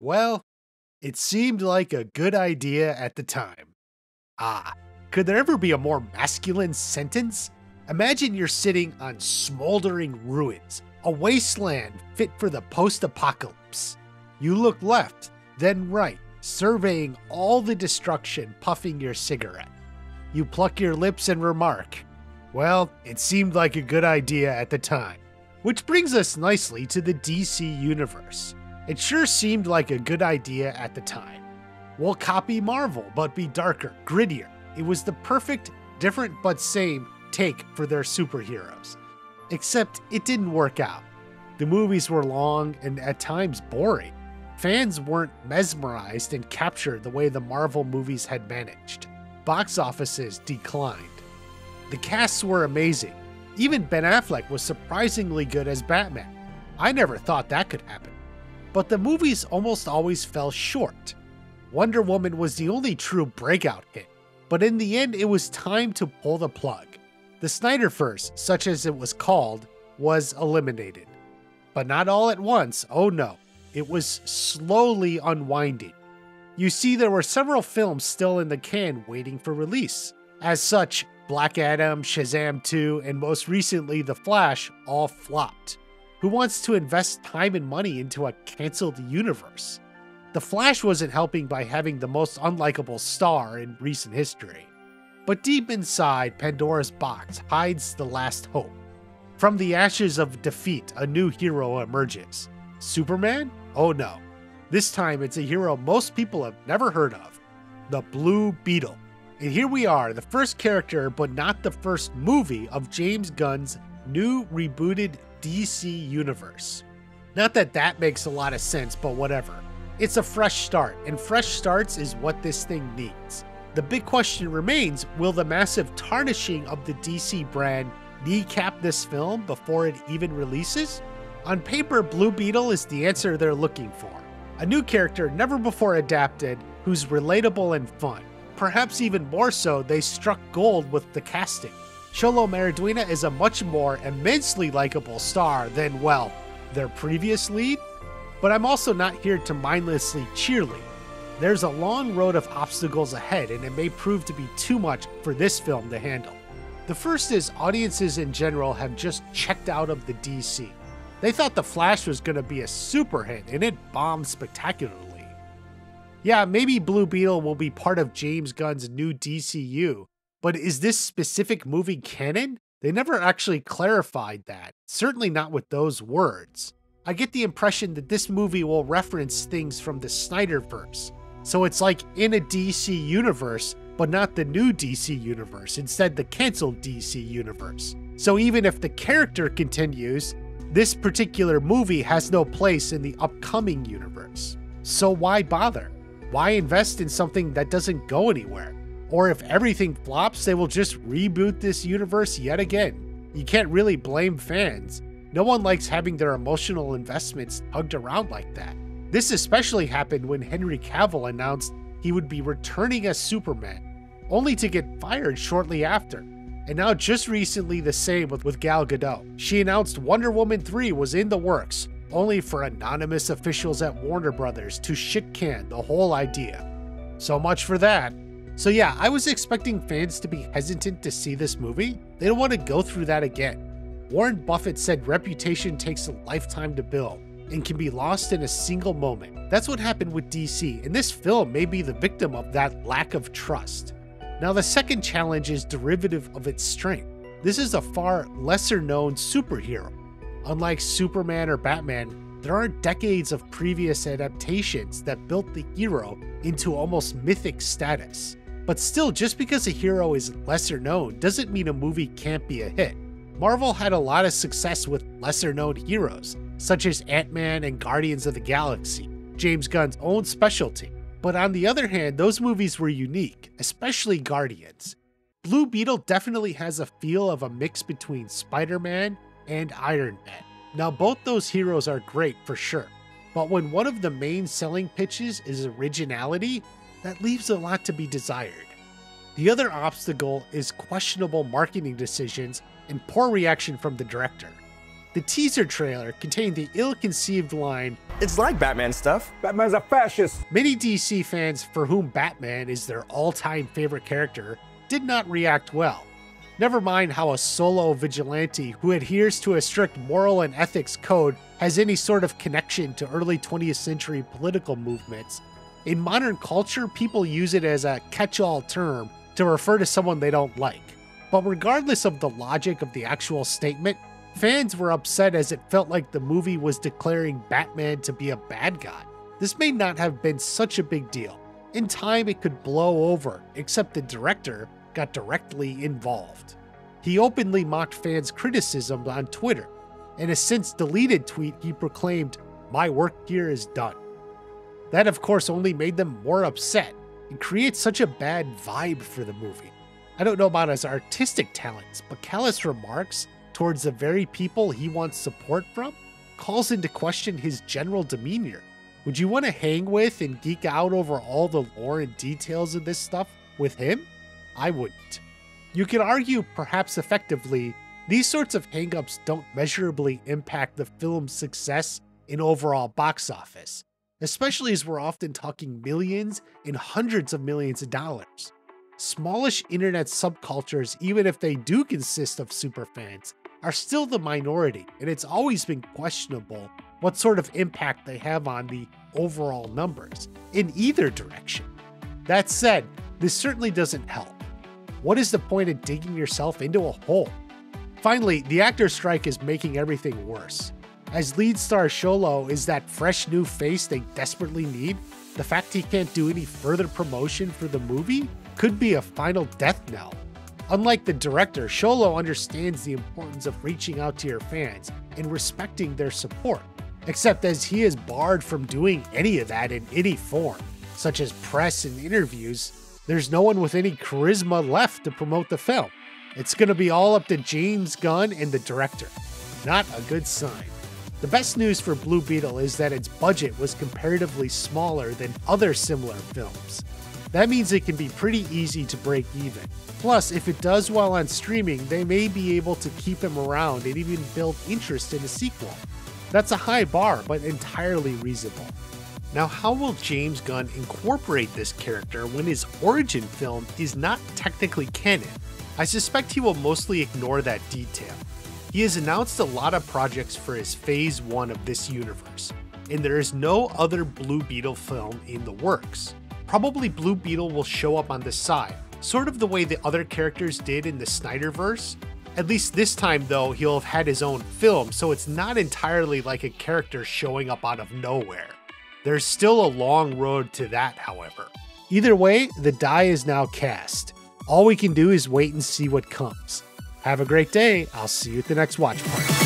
Well, it seemed like a good idea at the time. Ah, could there ever be a more masculine sentence? Imagine you're sitting on smoldering ruins, a wasteland fit for the post apocalypse. You look left, then right, surveying all the destruction, puffing your cigarette. You pluck your lips and remark, well, it seemed like a good idea at the time. Which brings us nicely to the DC Universe. It sure seemed like a good idea at the time. We'll copy Marvel, but be darker, grittier. It was the perfect, different but same take for their superheroes. Except it didn't work out. The movies were long and at times boring. Fans weren't mesmerized and captured the way the Marvel movies had managed. Box offices declined. The casts were amazing. Even Ben Affleck was surprisingly good as Batman. I never thought that could happen. But the movies almost always fell short. Wonder Woman was the only true breakout hit, but in the end it was time to pull the plug. The Snyderverse, such as it was called, was eliminated. But not all at once, oh no. It was slowly unwinding. You see, there were several films still in the can waiting for release. As such, Black Adam, Shazam 2, and most recently The Flash all flopped. Who wants to invest time and money into a cancelled universe? The Flash wasn't helping by having the most unlikable star in recent history. But deep inside Pandora's box hides the last hope. From the ashes of defeat, a new hero emerges. Superman? Oh no. This time it's a hero most people have never heard of. The Blue Beetle. And here we are, the first character, but not the first movie of James Gunn's new rebooted DC universe. Not that that makes a lot of sense, but whatever. It's a fresh start, and fresh starts is what this thing needs. The big question remains, will the massive tarnishing of the DC brand kneecap this film before it even releases? On paper, Blue Beetle is the answer they're looking for. A new character never before adapted, who's relatable and fun. Perhaps even more so, they struck gold with the casting. Xolo Maridueña is a much more immensely likable star than, well, their previous lead. But I'm also not here to mindlessly cheerlead. There's a long road of obstacles ahead, and it may prove to be too much for this film to handle. The first is audiences in general have just checked out of the DC. They thought The Flash was going to be a super hit, and it bombed spectacularly. Yeah, maybe Blue Beetle will be part of James Gunn's new DCU, but is this specific movie canon? They never actually clarified that, certainly not with those words. I get the impression that this movie will reference things from the Snyderverse, so it's like in a DC universe, but not the new DC universe, instead the canceled DC universe. So even if the character continues, this particular movie has no place in the upcoming universe. So why bother? Why invest in something that doesn't go anywhere? Or if everything flops, they will just reboot this universe yet again. You can't really blame fans. No one likes having their emotional investments tugged around like that. This especially happened when Henry Cavill announced he would be returning as Superman, only to get fired shortly after. And now just recently the same with Gal Gadot. She announced Wonder Woman 3 was in the works, only for anonymous officials at Warner Brothers to shit-can the whole idea. So much for that. So yeah, I was expecting fans to be hesitant to see this movie. They don't want to go through that again. Warren Buffett said reputation takes a lifetime to build and can be lost in a single moment. That's what happened with DC, and this film may be the victim of that lack of trust. Now the second challenge is derivative of its strength. This is a far lesser known superhero. Unlike Superman or Batman, there aren't decades of previous adaptations that built the hero into almost mythic status. But still, just because a hero is lesser known doesn't mean a movie can't be a hit. Marvel had a lot of success with lesser known heroes, such as Ant-Man and Guardians of the Galaxy, James Gunn's own specialty. But on the other hand, those movies were unique, especially Guardians. Blue Beetle definitely has a feel of a mix between Spider-Man and Iron Man. Now both those heroes are great for sure, but when one of the main selling pitches is originality, that leaves a lot to be desired. The other obstacle is questionable marketing decisions and poor reaction from the director. The teaser trailer contained the ill-conceived line, "It's like Batman stuff. Batman's a fascist." Many DC fans for whom Batman is their all-time favorite character did not react well. Never mind how a solo vigilante who adheres to a strict moral and ethics code has any sort of connection to early 20th century political movements. In modern culture, people use it as a catch-all term to refer to someone they don't like. But regardless of the logic of the actual statement, fans were upset as it felt like the movie was declaring Batman to be a bad guy. This may not have been such a big deal. In time, it could blow over, except the director got directly involved. He openly mocked fans' criticism on Twitter. In a since deleted tweet, he proclaimed, "My work here is done." That, of course, only made them more upset and creates such a bad vibe for the movie. I don't know about his artistic talents, but callous remarks towards the very people he wants support from calls into question his general demeanor. Would you want to hang with and geek out over all the lore and details of this stuff with him? I wouldn't. You could argue, perhaps effectively, these sorts of hangups don't measurably impact the film's success in overall box office, especially as we're often talking millions and hundreds of millions of dollars. Smallish internet subcultures, even if they do consist of superfans, are still the minority, and it's always been questionable what sort of impact they have on the overall numbers, in either direction. That said, this certainly doesn't help. What is the point of digging yourself into a hole? Finally, the actor strike is making everything worse. As lead star Xolo is that fresh new face they desperately need, the fact he can't do any further promotion for the movie could be a final death knell. Unlike the director, Xolo understands the importance of reaching out to your fans and respecting their support, except as he is barred from doing any of that in any form, such as press and interviews. There's no one with any charisma left to promote the film. It's going to be all up to James Gunn and the director. Not a good sign. The best news for Blue Beetle is that its budget was comparatively smaller than other similar films. That means it can be pretty easy to break even. Plus, if it does well on streaming, they may be able to keep him around and even build interest in a sequel. That's a high bar, but entirely reasonable. Now, how will James Gunn incorporate this character when his origin film is not technically canon? I suspect he will mostly ignore that detail. He has announced a lot of projects for his Phase 1 of this universe, and there is no other Blue Beetle film in the works. Probably Blue Beetle will show up on the side, sort of the way the other characters did in the Snyderverse. At least this time though, he'll have had his own film, so it's not entirely like a character showing up out of nowhere. There's still a long road to that, however. Either way, the die is now cast. All we can do is wait and see what comes. Have a great day. I'll see you at the next watch party.